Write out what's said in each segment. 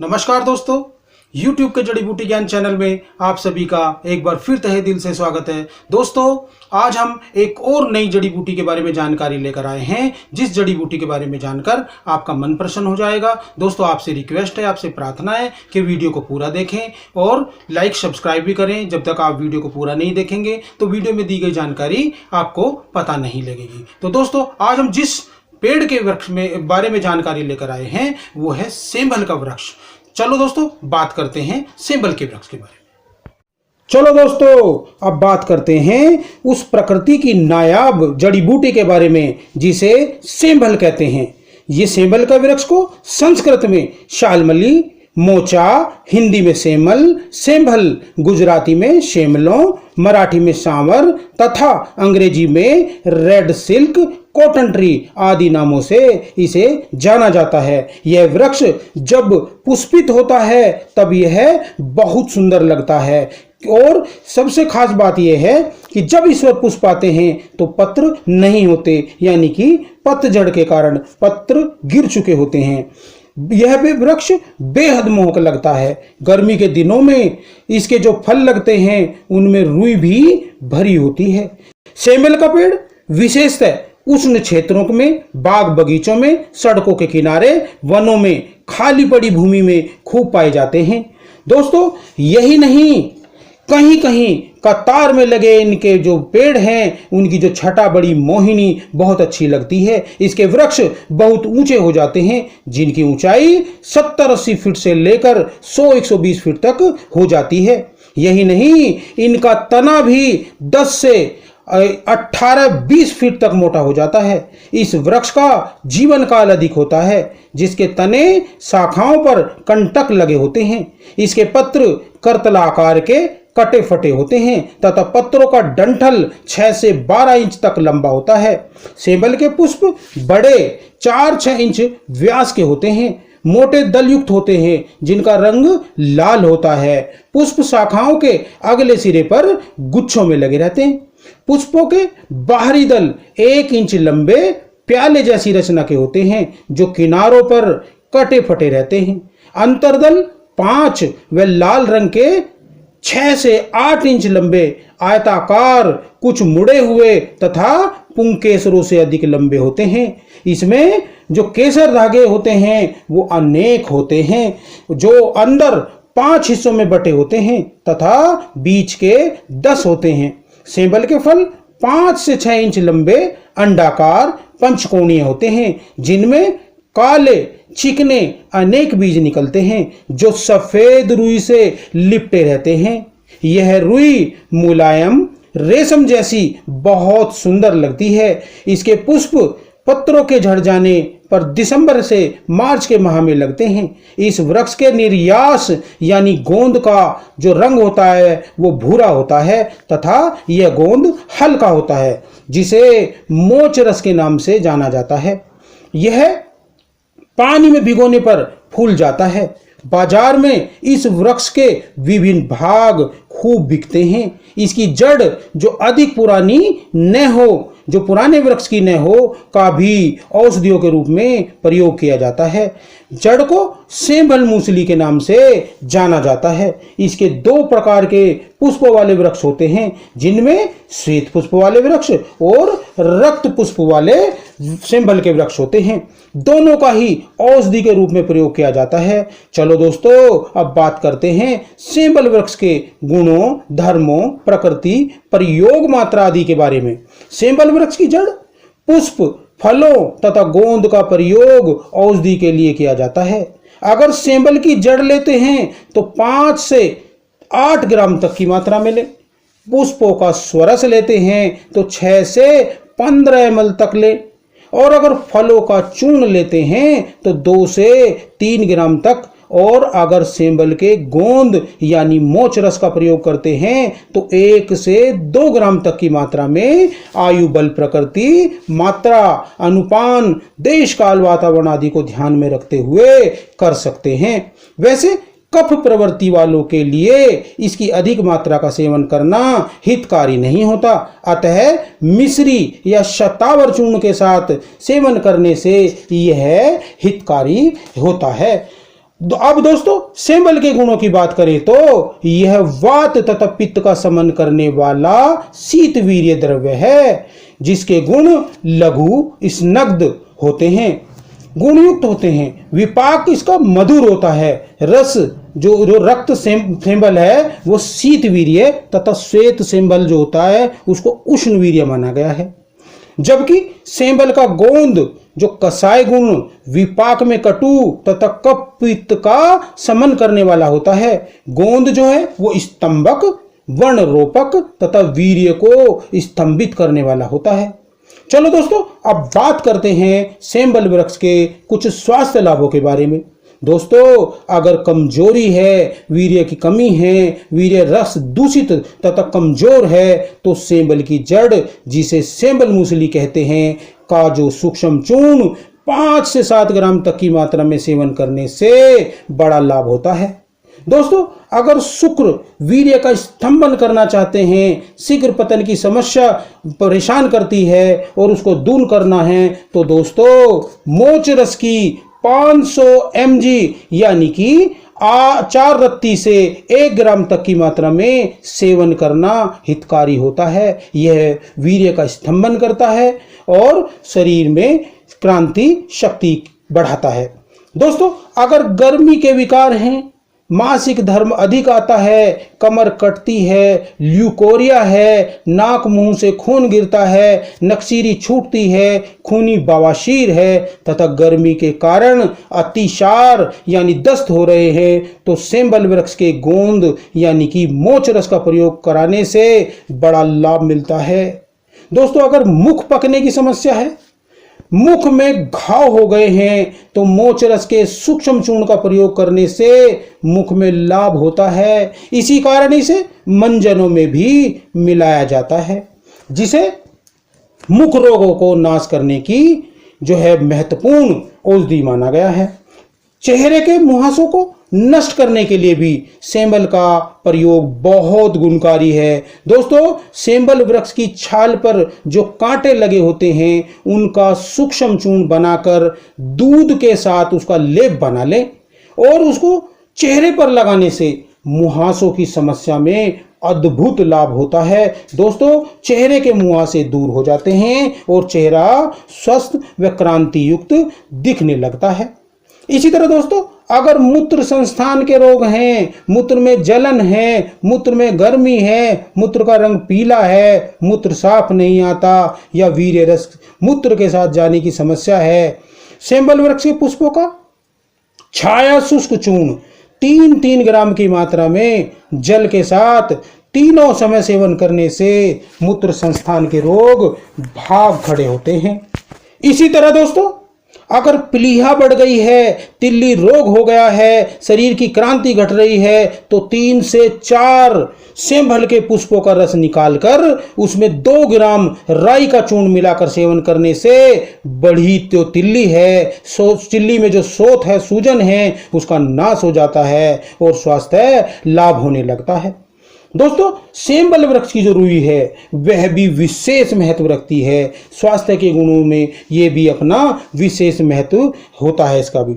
नमस्कार दोस्तों, YouTube के जड़ी बूटी ज्ञान चैनल में आप सभी का एक बार फिर तहे दिल से स्वागत है। दोस्तों, आज हम एक और नई जड़ी बूटी के बारे में जानकारी लेकर आए हैं, जिस जड़ी बूटी के बारे में जानकर आपका मन प्रसन्न हो जाएगा। दोस्तों, आपसे रिक्वेस्ट है, आपसे प्रार्थना है कि वीडियो को पूरा देखें और लाइक सब्सक्राइब भी करें। जब तक आप वीडियो को पूरा नहीं देखेंगे तो वीडियो में दी गई जानकारी आपको पता नहीं लगेगी। तो दोस्तों, आज हम जिस पेड़ के वृक्ष में बारे में जानकारी लेकर आए हैं वो है सेंभल का वृक्ष। चलो दोस्तों, बात करते हैं सेंभल के वृक्ष के बारे में। चलो दोस्तों, अब बात करते हैं उस प्रकृति की नायाब जड़ी बूटी के बारे में जिसे सेंभल कहते हैं। ये सेंभल का वृक्ष को संस्कृत में शालमली, मोचा, हिंदी में सेमल, सेंभल, गुजराती में शेमलो, मराठी में सांवर तथा अंग्रेजी में रेड सिल्क, कॉटन ट्री आदि नामों से इसे जाना जाता है। यह वृक्ष जब पुष्पित होता है तब यह बहुत सुंदर लगता है और सबसे खास बात यह है कि जब इस पर पुष्प आते हैं तो पत्र नहीं होते, यानी कि पतझड़ के कारण पत्र गिर चुके होते हैं। यह भी वृक्ष बेहद मोहक लगता है। गर्मी के दिनों में इसके जो फल लगते हैं उनमें रुई भी भरी होती है। सेंभल का पेड़ विशेषतः उष्ण क्षेत्रों में, बाग बगीचों में, सड़कों के किनारे, वनों में, खाली पड़ी भूमि में खूब पाए जाते हैं। दोस्तों, यही नहीं, कहीं कहीं कतार में लगे इनके जो पेड़ हैं उनकी जो छटा बड़ी मोहिनी बहुत अच्छी लगती है। इसके वृक्ष बहुत ऊंचे हो जाते हैं, जिनकी ऊंचाई 70-80 फीट से लेकर 100-120 फीट तक हो जाती है। यही नहीं, इनका तना भी 10 से 18-20 फीट तक मोटा हो जाता है। इस वृक्ष का जीवन काल अधिक होता है, जिसके तने शाखाओं पर कंटक लगे होते हैं। इसके पत्र करतला आकार के कटे फटे होते हैं तथा पत्रों का डंठल 6 से 12 इंच तक लंबा होता है। सेंभल के पुष्प बड़े 4-6 इंच व्यास के होते हैं, मोटे दलयुक्त होते हैं, जिनका रंग लाल होता है। पुष्प शाखाओं के अगले सिरे पर गुच्छों में लगे रहते हैं। पुष्पों के बाहरी दल 1 इंच लंबे प्याले जैसी रचना के होते हैं, जो किनारों पर कटे फटे रहते हैं। अंतर्दल 5 व लाल रंग के 6 से 8 इंच लंबे आयताकार, कुछ मुड़े हुए तथा पुंकेसरों से अधिक लंबे होते हैं। इसमें जो केसर धागे होते हैं वो अनेक होते हैं, जो अंदर 5 हिस्सों में बटे होते हैं तथा बीच के 10 होते हैं। सेंभल के फल 5 से 6 इंच लंबे अंडाकार पंचकोणीय होते हैं, जिनमें काले चिकने अनेक बीज निकलते हैं, जो सफेद रुई से लिपटे रहते हैं। यह रुई मुलायम रेशम जैसी बहुत सुंदर लगती है। इसके पुष्प पत्रों के झड़ जाने पर दिसंबर से मार्च के माह में लगते हैं। इस वृक्ष के निर्यास यानी गोंद का जो रंग होता है वो भूरा होता है तथा यह गोंद हल्का होता है, जिसे मोच रस के नाम से जाना जाता है। यह पानी में भिगोने पर फूल जाता है। बाजार में इस वृक्ष के विभिन्न भाग खूब बिकते हैं। इसकी जड़ जो अधिक पुरानी न हो, जो पुराने वृक्ष की न हो, का भी औषधियों के रूप में प्रयोग किया जाता है। जड़ को सेंभल मूसली के नाम से जाना जाता है। इसके 2 प्रकार के पुष्पों वाले वृक्ष होते हैं, जिनमें श्वेत पुष्प वाले वृक्ष और रक्त पुष्प वाले सेंभल के वृक्ष होते हैं। दोनों का ही औषधि के रूप में प्रयोग किया जाता है। चलो दोस्तों, अब बात करते हैं सेंभल वृक्ष के गुणों, धर्मों, प्रकृति, प्रयोग मात्रा आदि के बारे में। सेंभल वृक्ष की जड़, पुष्प, फलों तथा गोंद का प्रयोग औषधि के लिए किया जाता है। अगर सेंभल की जड़ लेते हैं तो 5 से 8 ग्राम तक की मात्रा में लें। पुष्पों का स्वरस लेते हैं तो 6 से 15 ml तक लें, और अगर फलों का चूर्ण लेते हैं तो 2 से 3 ग्राम तक, और अगर सेंभल के गोंद यानी मोच रस का प्रयोग करते हैं तो 1 से 2 ग्राम तक की मात्रा में आयु, बल, प्रकृति, मात्रा, अनुपान, देश काल, वातावरण आदि को ध्यान में रखते हुए कर सकते हैं। वैसे कफ प्रवृत्ति वालों के लिए इसकी अधिक मात्रा का सेवन करना हितकारी नहीं होता, अतः मिश्री या शतावर चूर्ण के साथ सेवन करने से यह हितकारी होता है। अब दोस्तों सेंबल के गुणों की बात करें तो यह वात तथा पित्त का समन करने वाला शीत वीर्य द्रव्य है, जिसके गुण लघु स्निग्ध होते हैं, गुणयुक्त होते हैं। विपाक इसका मधुर होता है। रस जो रक्त सेंबल है वो शीत वीर्य तथा श्वेत सेंबल जो होता है उसको उष्ण वीर्य माना गया है। जबकि सेंबल का गोंद जो कसाय गुण विपाक में कटु तथा कफ पित्त का समन करने वाला होता है। गोंद जो है वो स्तंभक, वर्ण रोपक तथा वीर्य को स्तंभित करने वाला होता है। चलो दोस्तों अब बात करते हैं सेंबल वृक्ष के कुछ स्वास्थ्य लाभों के बारे में। दोस्तों अगर कमजोरी है, वीर्य की कमी है, वीर्य रस दूषित तथा कमजोर है तो सेंबल की जड़, जिसे सेंबल मूसली कहते हैं, का जो सूक्ष्म चूर्ण 5 से 7 ग्राम तक की मात्रा में सेवन करने से बड़ा लाभ होता है। दोस्तों अगर शुक्र वीर्य का स्तंभन करना चाहते हैं, शीघ्र पतन की समस्या परेशान करती है और उसको दूर करना है तो दोस्तों मोच रस की 500 mg यानी कि 4 रत्ती से 1 ग्राम तक की मात्रा में सेवन करना हितकारी होता है। यह वीर्य का स्तंभन करता है और शरीर में क्रांति शक्ति बढ़ाता है। दोस्तों अगर गर्मी के विकार हैं, मासिक धर्म अधिक आता है, कमर कटती है, ल्यूकोरिया है, नाक मुंह से खून गिरता है, नक्सीरी छूटती है, खूनी बवासीर है तथा गर्मी के कारण अतिसार यानी दस्त हो रहे हैं तो सेंबल वृक्ष के गोंद यानी कि मोच रस का प्रयोग कराने से बड़ा लाभ मिलता है। दोस्तों अगर मुख पकने की समस्या है, मुख में घाव हो गए हैं तो मोच रस के सूक्ष्म चूर्ण का प्रयोग करने से मुख में लाभ होता है। इसी कारण इसे मंजनों में भी मिलाया जाता है, जिसे मुख रोगों को नाश करने की जो है महत्वपूर्ण औषधि माना गया है। चेहरे के मुहासों को नष्ट करने के लिए भी सेंबल का प्रयोग बहुत गुणकारी है। दोस्तों सेंबल वृक्ष की छाल पर जो कांटे लगे होते हैं उनका सूक्ष्म चूर्ण बनाकर दूध के साथ उसका लेप बना लें और उसको चेहरे पर लगाने से मुहासों की समस्या में अद्भुत लाभ होता है। दोस्तों चेहरे के मुहासे दूर हो जाते हैं और चेहरा स्वस्थ व क्रांति युक्त दिखने लगता है। इसी तरह दोस्तों अगर मूत्र संस्थान के रोग हैं, मूत्र में जलन है, मूत्र में गर्मी है, मूत्र का रंग पीला है, मूत्र साफ नहीं आता या वीर्य रस मूत्र के साथ जाने की समस्या है, सेंबल वृक्ष के पुष्पों का छाया शुष्क चूर्ण 3-3 ग्राम की मात्रा में जल के साथ तीनों समय सेवन करने से मूत्र संस्थान के रोग भाग खड़े होते हैं। इसी तरह दोस्तों अगर प्लीहा बढ़ गई है, तिल्ली रोग हो गया है, शरीर की क्रांति घट रही है तो 3 से 4 सेंबल के पुष्पों का रस निकालकर उसमें 2 ग्राम राई का चूर्ण मिलाकर सेवन करने से बढ़ी जो तिल्ली है, तिल्ली में जो शोथ है, सूजन है, उसका नाश हो जाता है और स्वास्थ्य लाभ होने लगता है। दोस्तों सेंबल वृक्ष की जो रुई है वह भी विशेष महत्व रखती है। स्वास्थ्य के गुणों में ये भी अपना विशेष महत्व होता है इसका भी,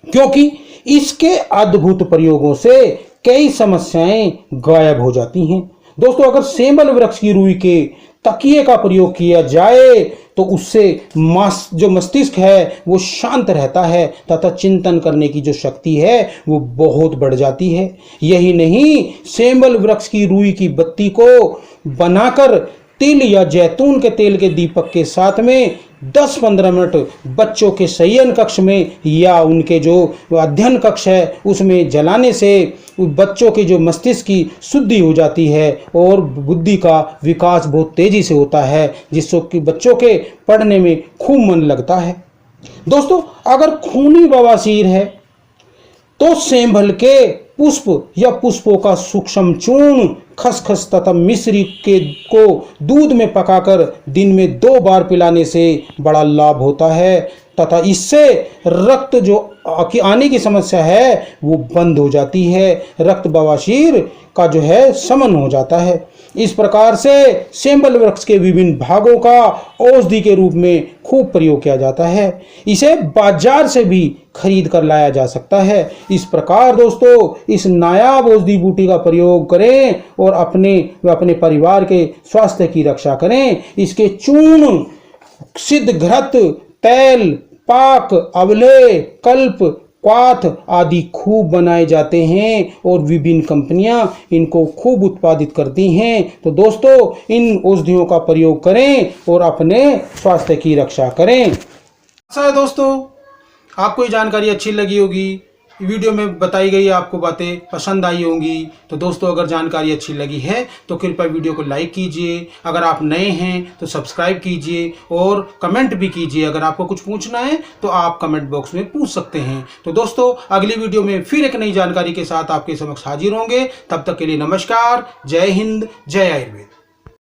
क्योंकि इसके अद्भुत प्रयोगों से कई समस्याएं गायब हो जाती हैं। दोस्तों अगर सेंबल वृक्ष की रुई के तकिए का प्रयोग किया जाए तो उससे जो मस्तिष्क है वो शांत रहता है तथा चिंतन करने की जो शक्ति है वो बहुत बढ़ जाती है। यही नहीं, सेंबल वृक्ष की रुई की बत्ती को बनाकर तिल या जैतून के तेल के दीपक के साथ में 10-15 मिनट बच्चों के शयन कक्ष में या उनके जो अध्ययन कक्ष है उसमें जलाने से बच्चों के जो मस्तिष्क की शुद्धि हो जाती है और बुद्धि का विकास बहुत तेजी से होता है, जिससे कि बच्चों के पढ़ने में खूब मन लगता है। दोस्तों अगर खूनी बवासीर है तो सेंबल के पुष्प या पुष्पों का सूक्ष्म चूर्ण खसखस तथा मिश्री को दूध में पकाकर दिन में 2 बार पिलाने से बड़ा लाभ होता है तथा इससे रक्त जो आने की समस्या है वो बंद हो जाती है, रक्त बवासीर का जो है शमन हो जाता है। इस प्रकार से सेंबल वृक्ष के विभिन्न भागों का औषधि के रूप में खूब प्रयोग किया जाता है। इसे बाजार से भी खरीद कर लाया जा सकता है। इस प्रकार दोस्तों इस नायाब औषधि बूटी का प्रयोग करें और अपने व अपने परिवार के स्वास्थ्य की रक्षा करें। इसके चूर्ण, सिद्ध घृत, तेल, पाक, अवले, कल्प, क्वाथ आदि खूब बनाए जाते हैं और विभिन्न कंपनियां इनको खूब उत्पादित करती हैं। तो दोस्तों इन औषधियों का प्रयोग करें और अपने स्वास्थ्य की रक्षा करें। अच्छा है दोस्तों, आपको ये जानकारी अच्छी लगी होगी, वीडियो में बताई गई आपको बातें पसंद आई होंगी। तो दोस्तों अगर जानकारी अच्छी लगी है तो कृपया वीडियो को लाइक कीजिए। अगर आप नए हैं तो सब्सक्राइब कीजिए और कमेंट भी कीजिए। अगर आपको कुछ पूछना है तो आप कमेंट बॉक्स में पूछ सकते हैं। तो दोस्तों अगली वीडियो में फिर एक नई जानकारी के साथ आपके समक्ष हाजिर होंगे। तब तक के लिए नमस्कार, जय हिंद, जय आयुर्वेद।